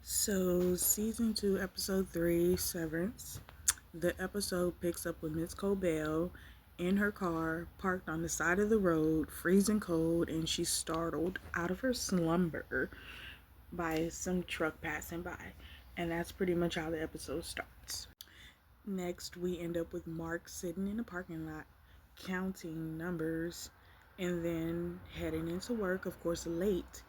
So, season 2, episode 3, Severance. The episode picks up with Miss Cobell in her car, parked on the side of the road, freezing cold, and she's startled out of her slumber by some truck passing by. And that's pretty much how the episode starts. Next, we end up with Mark sitting in the parking lot, counting numbers, and then heading into work, of course, late,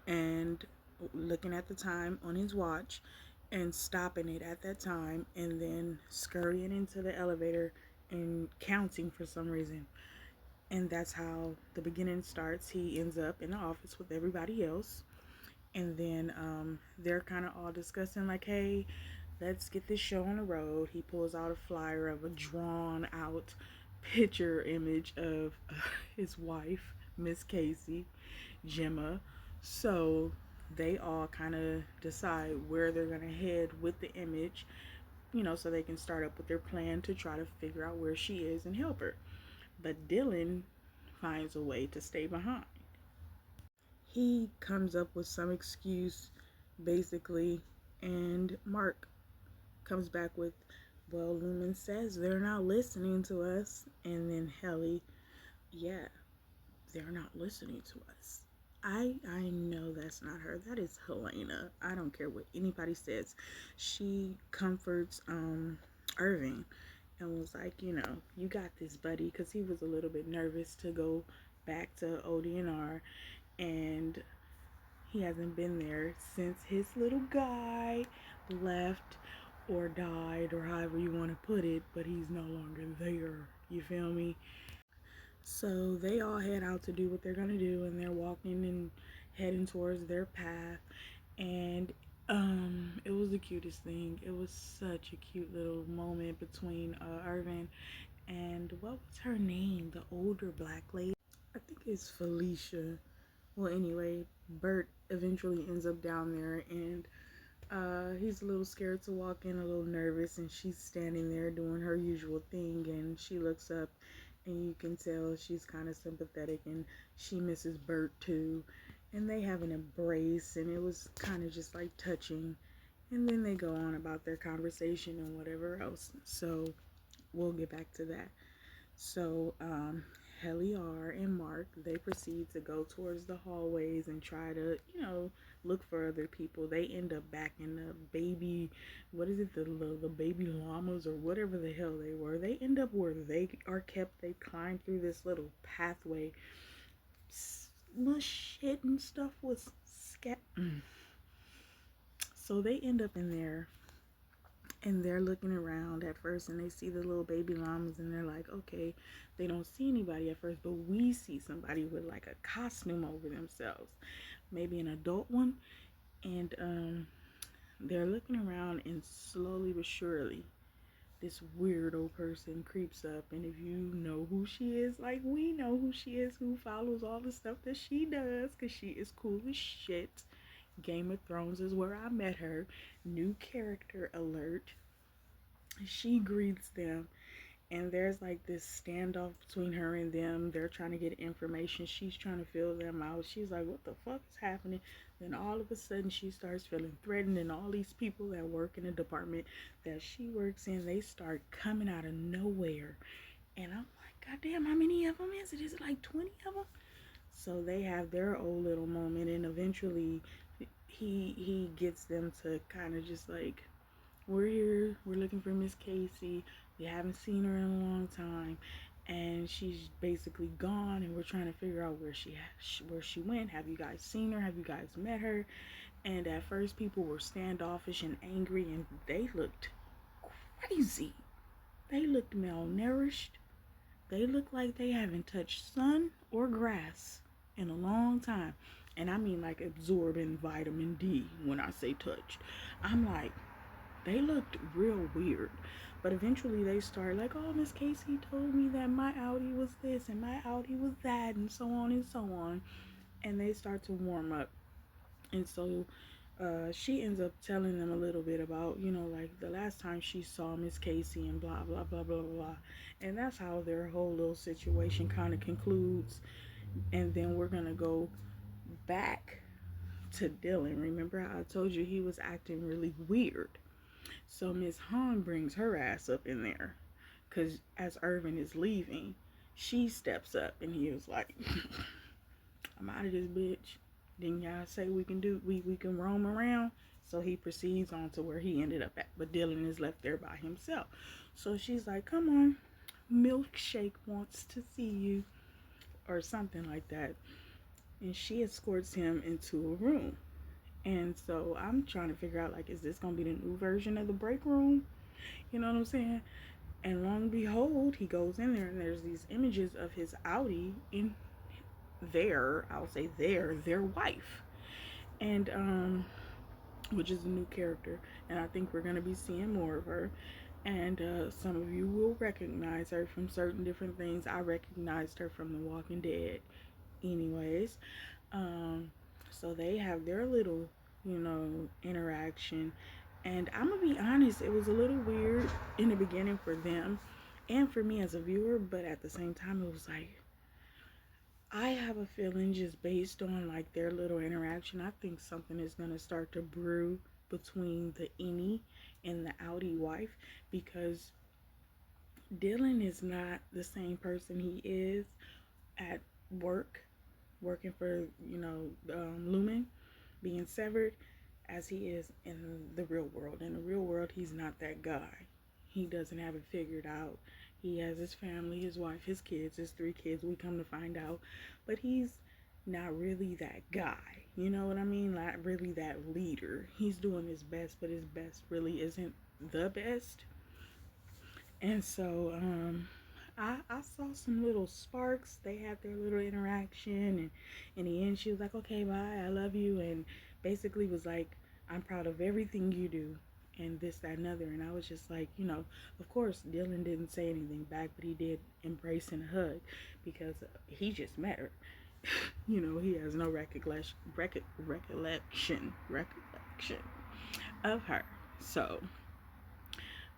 and looking at the time on his watch and stopping it at that time and then scurrying into the elevator and counting for some reason. And that's how the beginning starts. He ends up in the office with everybody else, and then they're kind of all discussing like, hey, let's get this show on the road. He pulls out a flyer of a drawn out picture image of his wife, Miss Casey, Gemma. So they all kind of decide where they're going to head with the image, so they can start up with their plan to try to figure out where she is and help her. But Dylan finds a way to stay behind. He comes up with some excuse, basically, and Mark comes back with, well, Lumen says they're not listening to us. And then Helly, yeah, they're not listening to us. I know that's not her. That is Helena. I don't care what anybody says. She comforts Irving and was like, you got this, buddy, because he was a little bit nervous to go back to ODNR, and he hasn't been there since his little guy left or died, or however you want to put it, but he's no longer there. You feel me? So they all head out to do what they're gonna do, and they're walking and heading towards their path. And it was the cutest thing. It was such a cute little moment between Irvin and what was her name? The older black lady. I think it's Felicia. Well, anyway, Bert eventually ends up down there, and he's a little scared to walk in, a little nervous, and she's standing there doing her usual thing, and she looks up, and you can tell she's kind of sympathetic, and she misses Bert too, and they have an embrace, and it was kind of just like touching, and then they go on about their conversation and whatever else. So we'll get back to that. So Heliar and Mark, they proceed to go towards the hallways and try to, look for other people. They end up back in the baby, what is it, the baby llamas or whatever the hell they were. They end up where they are kept. They climb through this little pathway. Mush shit and stuff was So they end up in there, and they're looking around at first, and they see the little baby llamas, and they're like, okay, they don't see anybody at first, but we see somebody with like a costume over themselves, maybe an adult one. And they're looking around, and slowly but surely this weirdo person creeps up. And if you know who she is, like we know who she is, who follows all the stuff that she does, because she is cool as shit. Game of Thrones is where I met her. New character alert. She greets them, and there's like this standoff between her and them. They're trying to get information. She's trying to fill them out. She's like, what the fuck is happening? Then all of a sudden she starts feeling threatened, and all these people that work in the department that she works in, they start coming out of nowhere. And I'm like, God damn, how many of them is it? Is it like 20 of them? So they have their old little moment, and eventually he gets them to kind of just like, we're here, we're looking for Miss Casey, we haven't seen her in a long time, and she's basically gone, and we're trying to figure out where she went. Have you guys seen her? Have you guys met her? And at first people were standoffish and angry, and they looked crazy. They looked malnourished. They look like they haven't touched sun or grass in a long time. And I mean like absorbing vitamin D when I say touched. I'm like, they looked real weird. But eventually they started like, oh, Miss Casey told me that my Audi was this and my Audi was that, and so on and so on. And they start to warm up. And so she ends up telling them a little bit about, like the last time she saw Miss Casey and blah, blah, blah, blah, blah. And that's how their whole little situation kind of concludes. And then we're going to go back to Dylan. Remember how I told you he was acting really weird? So Miss Han brings her ass up in there. Because as Irvin is leaving, she steps up and he was like, I'm out of this bitch. Didn't y'all say we can roam around? So he proceeds on to where he ended up at. But Dylan is left there by himself. So she's like, come on, Milkshake wants to see you. Or something like that. And she escorts him into a room. And so I'm trying to figure out, like, is this going to be the new version of the break room? You know what I'm saying? And long and behold, he goes in there and there's these images of his Audi in I'll say their wife. And which is a new character, and I think we're going to be seeing more of her. And some of you will recognize her from certain different things. I recognized her from The Walking Dead. Anyways, so they have their little, interaction. And I'm going to be honest, it was a little weird in the beginning for them and for me as a viewer, but at the same time, it was like, I have a feeling just based on like their little interaction, I think something is going to start to brew between the Innie and the Audi wife, because Dylan is not the same person he is at work, working for, Lumen, being severed, as he is in the real world. In the real world, he's not that guy. He doesn't have it figured out. He has his family, his wife, his kids, his 3 kids, we come to find out. But he's not really that guy. You know what I mean? Not really that leader. He's doing his best, but his best really isn't the best. And so, I saw some little sparks. They had their little interaction, and in the end, she was like, "Okay, bye, I love you," and basically was like, "I'm proud of everything you do," and this, that, and other. And I was just like, of course, Dylan didn't say anything back, but he did embrace and hug because he just met her. He has no recollection of her. So,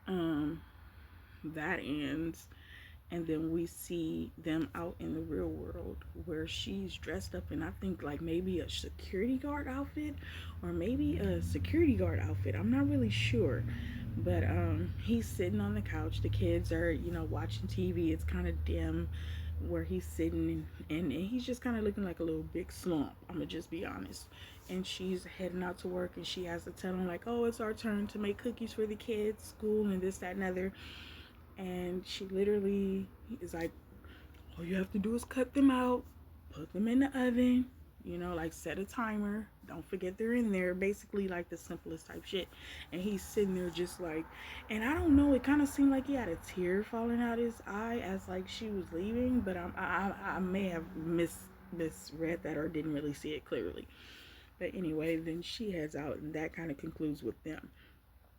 that ends, and then we see them out in the real world where she's dressed up in, I think, like maybe a security guard outfit or maybe a security guard outfit. I'm not really sure, but he's sitting on the couch. The kids are, watching TV. It's kind of dim where he's sitting, and he's just kind of looking like a little big slump. I'm gonna just be honest. And she's heading out to work, and she has to tell him like, oh, it's our turn to make cookies for the kids, school, and this, that, and other. And she literally is like, all you have to do is cut them out, put them in the oven, like set a timer, don't forget they're in there, basically like the simplest type shit. And he's sitting there just like, and I don't know, it kind of seemed like he had a tear falling out his eye as like she was leaving, but I may have misread that or didn't really see it clearly. But anyway, then she heads out, and that kind of concludes with them.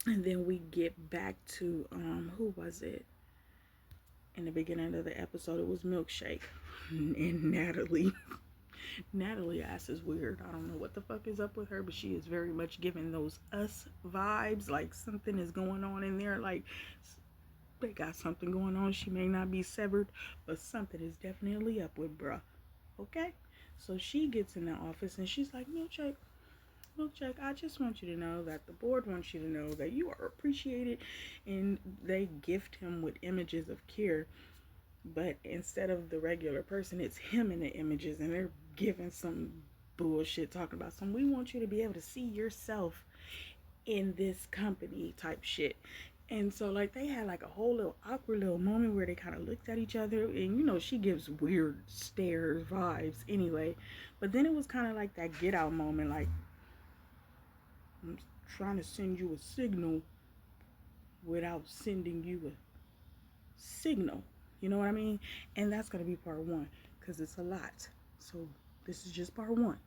And then we get back to who was it? In the beginning of the episode, it was Milkshake and Natalie. Natalie ass is weird. I don't know what the fuck is up with her, but she is very much giving those us vibes. Like something is going on in there. Like they got something going on. She may not be severed, but something is definitely up with bruh. Okay? So she gets in the office and she's like, Milkshake, I just want you to know that the board wants you to know that you are appreciated, and they gift him with images of Kier, but instead of the regular person, it's him in the images, and they're giving some bullshit talking about some, we want you to be able to see yourself in this company type shit. And so like they had like a whole little awkward little moment where they kind of looked at each other, and she gives weird stares vibes anyway, but then it was kind of like that get out moment, like I'm trying to send you a signal without sending you a signal. You know what I mean? And that's going to be part 1 because it's a lot. So this is just part 1. Part